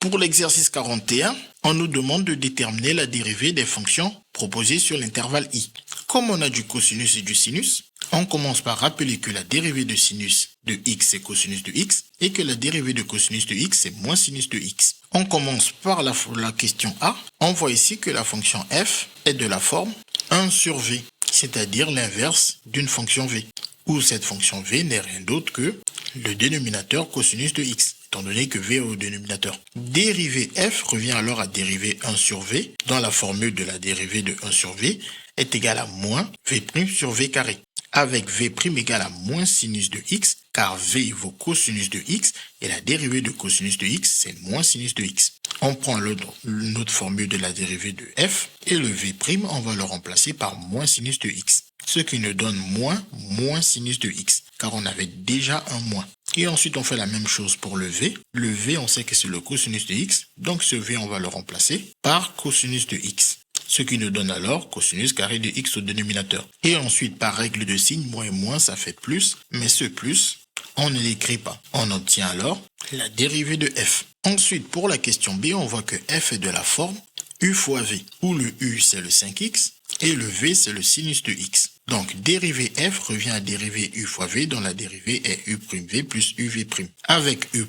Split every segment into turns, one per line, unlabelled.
Pour l'exercice 41, on nous demande de déterminer la dérivée des fonctions proposées sur l'intervalle i. Comme on a du cosinus et du sinus, on commence par rappeler que la dérivée de sinus de x c'est cosinus de x et que la dérivée de cosinus de x c'est moins sinus de x. On commence par la question A. On voit ici que la fonction f est de la forme 1 sur v, c'est-à-dire l'inverse d'une fonction v, où cette fonction v n'est rien d'autre que le dénominateur cosinus de x, étant donné que v est au dénominateur. Dérivée f revient alors à dériver 1 sur v, dont la formule de la dérivée de 1 sur v est égale à moins v' sur v carré, avec v' égale à moins sinus de x, car v vaut cosinus de x, et la dérivée de cosinus de x, c'est moins sinus de x. On prend notre formule de la dérivée de f, et le v', on va le remplacer par moins sinus de x, ce qui nous donne moins sinus de x, car on avait déjà un moins. Et ensuite, on fait la même chose pour le v. Le v, on sait que c'est le cosinus de x, donc ce v, on va le remplacer par cosinus de x, ce qui nous donne alors cosinus carré de x au dénominateur. Et ensuite, par règle de signe, moins et moins, ça fait plus, mais ce plus, on ne l'écrit pas. On obtient alors la dérivée de f. Ensuite, pour la question B, on voit que f est de la forme u fois v, où le u, c'est le 5x, et le v, c'est le sinus de x. Donc, dérivée f revient à dériver u fois v, dont la dérivée est u'v plus uv', avec u'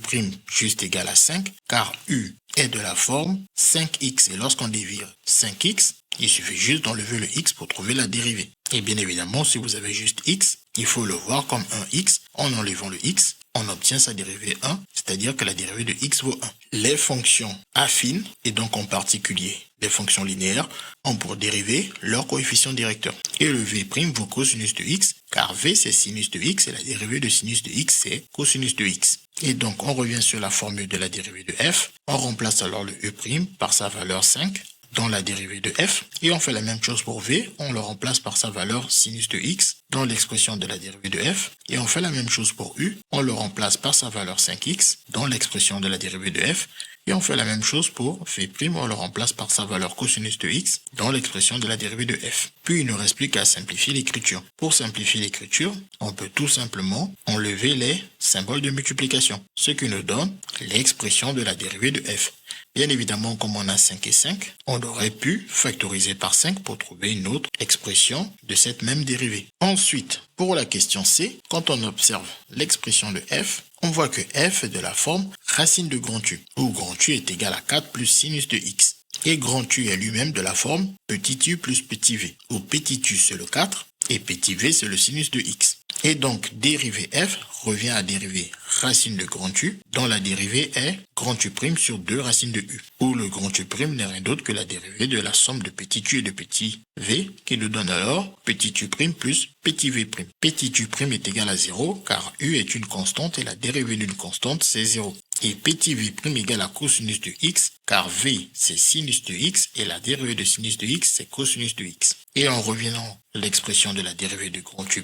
juste égal à 5, car u est de la forme 5x. Et lorsqu'on dérive 5x, il suffit juste d'enlever le x pour trouver la dérivée. Et bien évidemment, si vous avez juste x, il faut le voir comme un x. En enlevant le x, on obtient sa dérivée 1, c'est-à-dire que la dérivée de x vaut 1. Les fonctions affines, et donc en particulier les fonctions linéaires, ont pour dérivée leur coefficient directeur. Et le v' vaut cosinus de x, car v c'est sinus de x, et la dérivée de sinus de x c'est cosinus de x. Et donc on revient sur la formule de la dérivée de f, on remplace alors le u' par sa valeur 5, dans la dérivée de f, et on fait la même chose pour v, on le remplace par sa valeur sinus de x dans l'expression de la dérivée de f, et on fait la même chose pour u, on le remplace par sa valeur 5x dans l'expression de la dérivée de f, et on fait la même chose pour v', on le remplace par sa valeur cosinus de x dans l'expression de la dérivée de f. Puis il ne reste plus qu'à simplifier l'écriture. Pour simplifier l'écriture, on peut tout simplement enlever les symboles de multiplication, ce qui nous donne l'expression de la dérivée de f. Bien évidemment, comme on a 5 et 5, on aurait pu factoriser par 5 pour trouver une autre expression de cette même dérivée. Ensuite, pour la question C, quand on observe l'expression de f, on voit que f est de la forme racine de grand U, où grand U est égal à 4 plus sinus de x. Et grand U est lui-même de la forme petit u plus petit v, où petit u c'est le 4 et petit v c'est le sinus de x. Et donc, dérivée f revient à dériver racine de grand U, dont la dérivée est grand U' sur 2 racines de u, où le grand U' n'est rien d'autre que la dérivée de la somme de petit u et de petit v, qui nous donne alors petit u' plus petit v'. Petit u' est égal à 0, car u est une constante et la dérivée d'une constante, c'est 0. Et petit v' égale à cosinus de x, car v c'est sinus de x et la dérivée de sinus de x c'est cosinus de x. Et en revenant l'expression de la dérivée de grand U'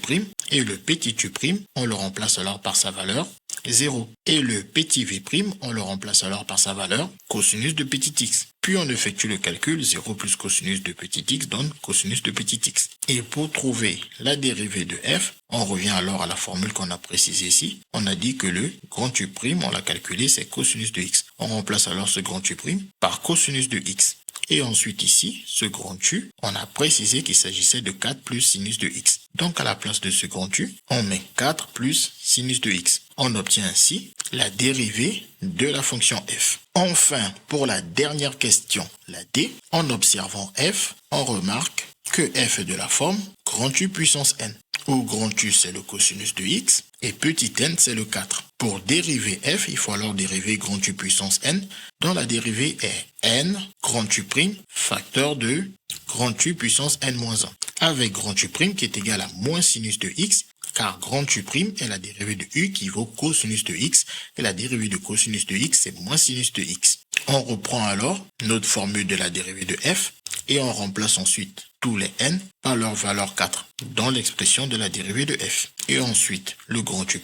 et le petit u', on le remplace alors par sa valeur 0. Et le petit v', on le remplace alors par sa valeur cosinus de petit x. Puis on effectue le calcul, 0 plus cosinus de petit x donne cosinus de petit x. Et pour trouver la dérivée de f, on revient alors à la formule qu'on a précisée ici. On a dit que le grand U', on l'a calculé, c'est cosinus de x. On remplace alors ce grand U' par cosinus de x. Et ensuite ici, ce grand U, on a précisé qu'il s'agissait de 4 plus sinus de x. Donc à la place de ce grand U, on met 4 plus sinus de x. On obtient ainsi la dérivée de la fonction f. Enfin, pour la dernière question, la D, en observant f, on remarque que f est de la forme grand U puissance n, où grand U c'est le cosinus de x et petit n c'est le 4. Pour dériver f, il faut alors dériver grand U puissance n, dont la dérivée est n grand U' facteur de grand U puissance n-1, avec grand U' qui est égal à moins sinus de x, car grand U' est la dérivée de u qui vaut cosinus de x, et la dérivée de cosinus de x c'est moins sinus de x. On reprend alors notre formule de la dérivée de f, et on remplace ensuite tous les n par leur valeur 4 dans l'expression de la dérivée de f. Et ensuite, le grand U',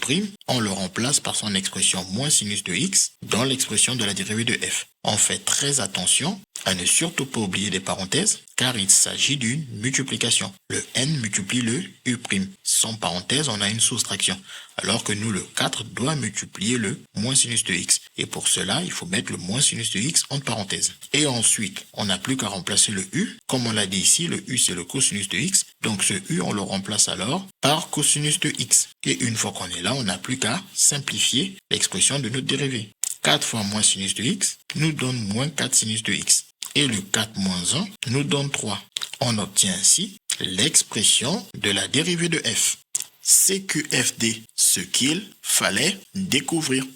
on le remplace par son expression moins sinus de x dans l'expression de la dérivée de f. On fait très attention à ne surtout pas oublier les parenthèses, car il s'agit d'une multiplication. Le n multiplie le U'. Sans parenthèse, on a une soustraction, alors que nous, le 4 doit multiplier le moins sinus de x. Et pour cela, il faut mettre le moins sinus de x entre parenthèses. Et ensuite, on n'a plus qu'à remplacer le u. Comme on l'a dit ici, le u c'est le cosinus de x. Donc ce u, on le remplace alors par cosinus de x. Et une fois qu'on est là, on n'a plus qu'à simplifier l'expression de notre dérivée. 4 fois moins sinus de x nous donne moins 4 sinus de x. Et le 4 moins 1 nous donne 3. On obtient ainsi l'expression de la dérivée de f. CQFD, ce qu'il fallait découvrir.